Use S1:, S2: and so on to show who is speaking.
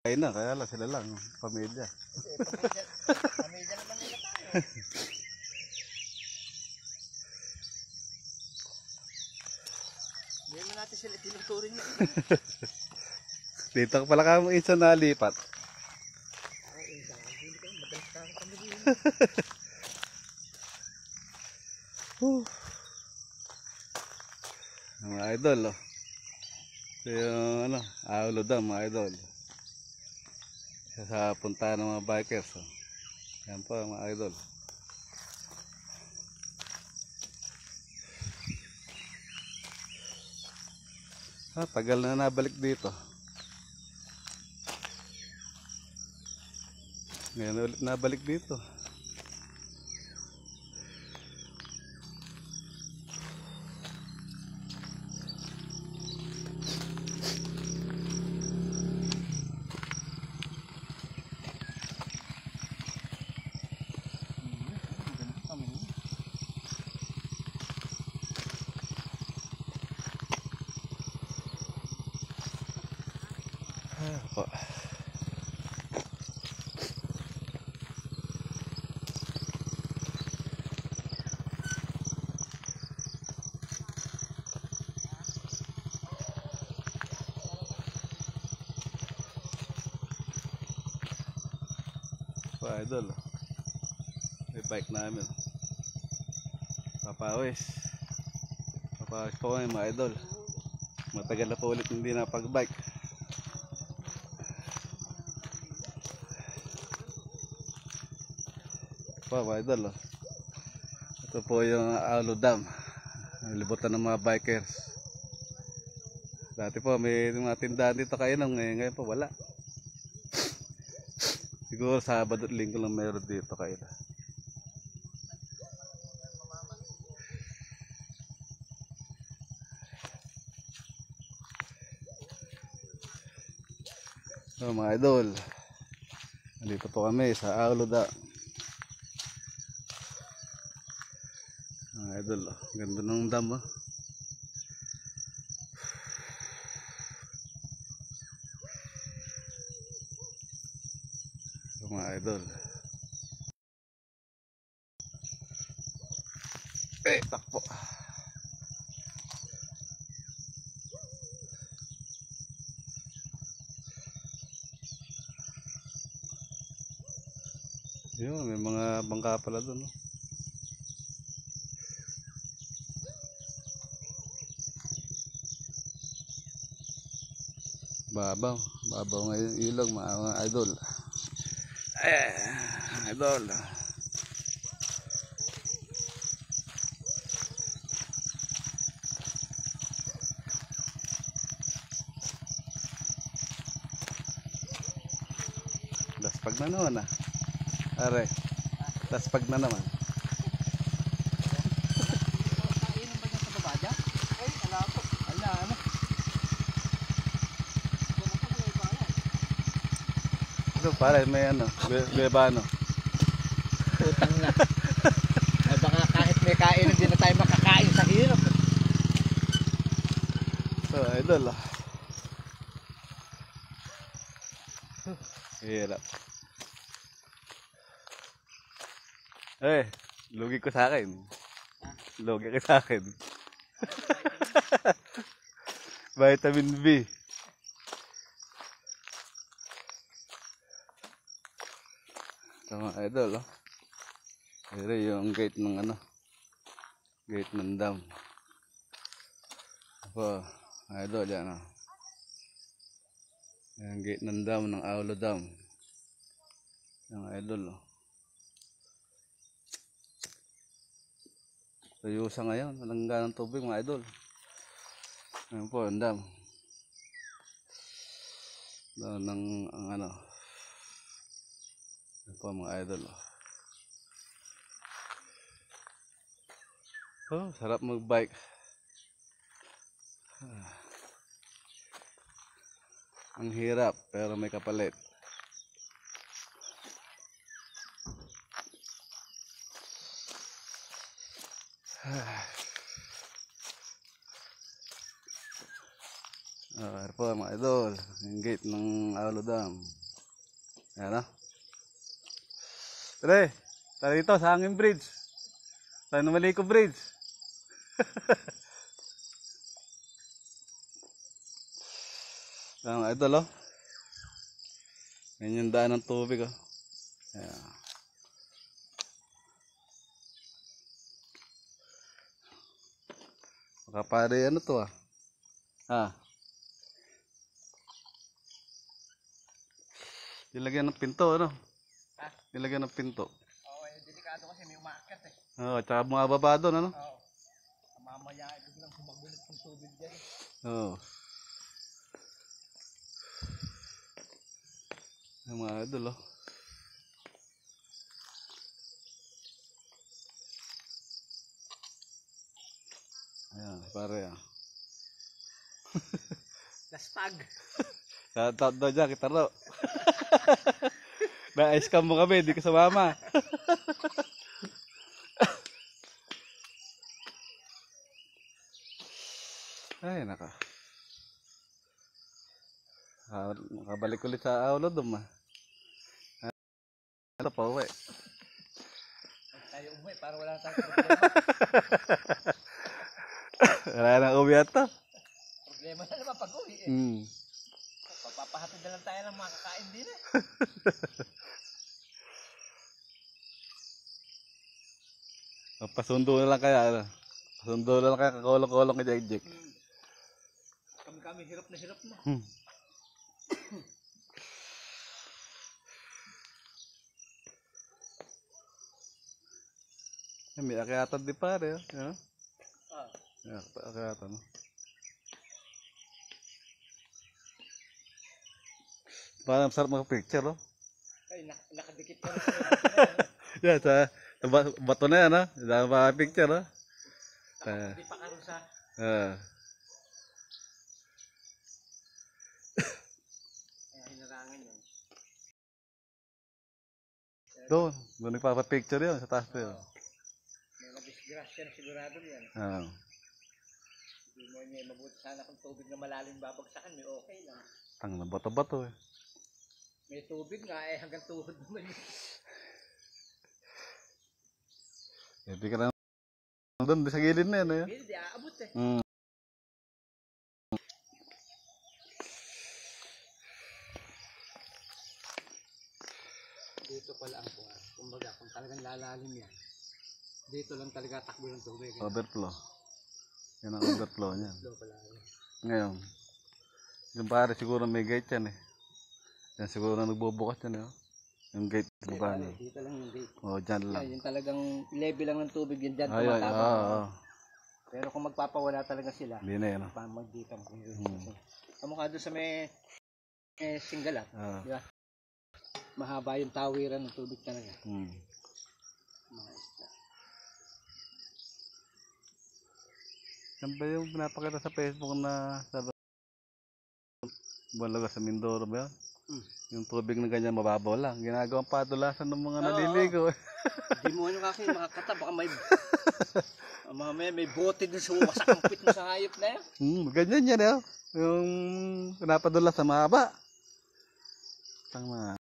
S1: Ay na, kaya lang sila lang, pamilya.
S2: Pamilya naman nila tayo. Hindi naman natin sila tinuturing na iba.
S1: Dito ka pala ka mo isa nalipat. Mga idol, oh. Ito yung ano, Aulo Dam, mga idol. Isa sa puntahan ng mga bikers, oh. Yan po mga idol. Tagal na nabalik dito. Ngayon ulit nabalik dito. Po. Idol, may bike namin. Papawis po kami mga idol. Matagal na po ulit hindi na pag-bike. Mga idol, oh. Ito po yung Aulo Dam, libutan ng mga bikers. Dati po may mga tindahan dito kainom, ngayon po wala. Siguro Sabado at Linggo lang meron dito kayo. So, mga idol, nandito po kami sa Aulo Dam. Mga idol, oh, ganda ng dam, oh. So, mga idol, takpo. Yun, may mga bangka pala doon, oh. Babaw ngayon ilog mga idol. Idol. Daspag na naman ah. Are. Daspag na naman.
S2: Kainan ba niya sa baba dyan? Ay, ala po. Ala, ano?
S1: Ito pare, may ano, bebano.
S2: Putang na. Ay, baka kahit may kain, hindi na tayo makakain sa hirap.
S1: So, idol ah. Hirap. Lugi ko sa akin. Lugi ka sa akin. Vitamin B. Ito mga idol, oh. Pero yung gate ng ano, gate ng dam. Ito, idol yan, oh. Yung gate ng dam ng Aulo Dam. Yung idol, oh. Tuyusa ngayon, walang ganang tubig mga idol. Ngayon po, ang dam. Doon ng ano. Ngayon po mga idol. Oh, sarap mag-bike. Ang hirap, pero may kapalit. Ito po mga idol. Yung gate ng Aulo Dam. Ayan o. Pre, tara dito sa hanging bridge. Tayo na Maliko Bridge. Ayan mga idol o. Yan yung daan ng tubig o. Ayan. Makapare ano to ah. Ah. Nilagyan ng pinto ano?
S2: Ha?
S1: Nilagyan ng pinto.
S2: Oo, delikado kasi may umakyat eh.
S1: Oo, tsaka mga baba doon ano?
S2: Oo. Mamaya ito lang kumagulot ng tubig dyan.
S1: Oo. Yung mga idol oh. Ayan, pare ah.
S2: Laspag.
S1: Shoutout daw dyan, kita ro. Na-ice cam mo kami, hindi ka sumama. Ay, naka. Makabalik ulit sa Aulo Dam ah. Ano pa uwi?
S2: Tayo umuwi para wala tayong problema.
S1: Wala nang uwi ata.
S2: Problema na naman pag-uwi eh. Papahatid na lang tayo ng mga kakain din eh.
S1: Pasundo na lang kaya, ano? Pasundo na lang kaya kakolong-kolong kay Jack.
S2: Kami hirap na hirap na.
S1: May akyatan di pare, oh. Yan.
S2: Ah.
S1: Akyatan. Parang sarap mag-picture, oh.
S2: Ay, nakadikit ka na sa
S1: Yan, sa bato na yan, oh. Dami pa picture, oh.
S2: Hindi pa karoon sa... hinarangan yun.
S1: Doon nagpapapicture yun, sa taas na yun.
S2: May madisgrasya na sigurado yan.
S1: Oo.
S2: Hindi mo niya mabuti sana kung tubig na malalim babagsakan, may okay lang.
S1: Tang na bato-bato eh.
S2: May tubig nga eh, hanggang tuhod naman yun.
S1: Hindi ka na doon, sa gilid na yan eh.
S2: Hindi, aabot eh. Dito pala ang kuha. Kumbaga, kung talagang lalalim yan, dito lang talaga takbo ng tubig.
S1: Overflow. Yan ang overflow niya.
S2: Dito pala.
S1: Ngayon, yung pare siguro may gate yan eh. Yan siguro na nagbubukas yan eh. Yung gate buka niya.
S2: Dito lang yung gate.
S1: Oo, dyan lang.
S2: Yung talagang level lang ng tubig yun dyan.
S1: Ay,
S2: Pero kung magpapawala talaga sila,
S1: hindi na yan.
S2: pamagdito. Kamukha doon sa may Singgalat. Di ba? Mahaba yung tawiran ng tubig talaga. Mga isda.
S1: Yan ba yung pinapakita sa Facebook na sa Balaga sa Mindoro ba yun? Yung tubig na ganyan mababaw lang. Ginagawang padulasan ng mga naliligo.
S2: Hindi mo ano kasi makakata. Baka may mamaya may bote din sa wasak ang pit mo sa hayop na yan.
S1: Ganyan yan eh. Yung pinapadula sa mahaba. Tang na.